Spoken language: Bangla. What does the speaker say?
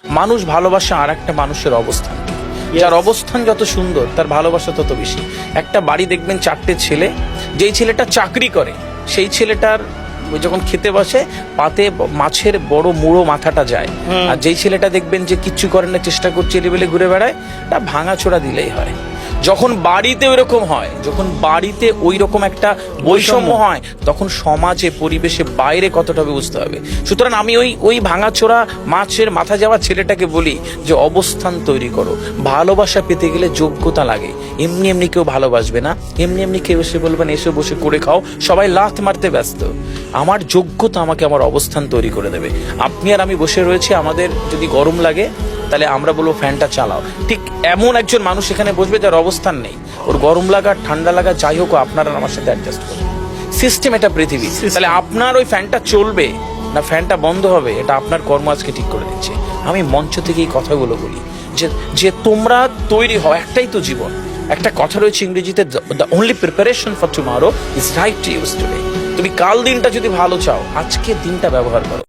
মানুষ ভালোবাসে আর একটা মানুষের অবস্থান, যার অবস্থান যত সুন্দর তার ভালোবাসা তত বেশি। একটা বাড়ি দেখবেন 4টে ছেলে, যেই ছেলেটা চাকরি করে সেই ছেলেটার যখন খেতে বসে পাতে মাছের বড় মুড়ো মাথাটা যায়, আর যেই ছেলেটা দেখবেন যে কিচ্ছু করেন না, চেষ্টা করছে লেভেলে ঘুরে বেড়ায়, তা ভাঙা ছোড়া দিলেই হয়। যখন বাড়িতে ওইরকম হয়, যখন বাড়িতে ওই রকম একটা বৈষম্য হয়, তখন সমাজে পরিবেশে বাইরে কতটা বুঝতে হবে। সুতরাং আমি ওই ভাঙাচোরা মাছের মাথা যাওয়া ছেলেটাকে বলি যে অবস্থান তৈরি করো। ভালোবাসা পেতে গেলে যোগ্যতা লাগে। এমনি এমনি কেউ ভালোবাসবে না, এমনি এমনি কেউ এসে বলবেন এসে বসে করে খাও, সবাই লাথ মারতে ব্যস্ত। আমার যোগ্যতা আমাকে আমার অবস্থান তৈরি করে দেবে। আপনি আর আমি বসে রয়েছি, আমাদের যদি গরম লাগে তাহলে আমরা বলবো ফ্যানটা চালাও, ঠিক এমন একজন মানুষ এখানে বসবে যার অবস্থান নেই, ওর গরম লাগা ঠান্ডা লাগা যাই হোক আপনারা আমার সাথে অ্যাডজাস্ট করবেন। সিস্টেম এটা পৃথিবী। তাহলে আপনার ওই ফ্যানটা চলবে না ফ্যানটা বন্ধ হবে, এটা আপনার কর্ম আজকে ঠিক করে দিচ্ছে। আমি মঞ্চ থেকে এই কথাগুলো বলি যে তোমরা তৈরি হও, একটাই তো জীবন। একটা কথা রয়েছে ইংরেজিতে, the only preparation for tomorrow is right to use today. তুমি কাল দিনটা যদি ভালো চাও, আজকে দিনটা ব্যবহার করো।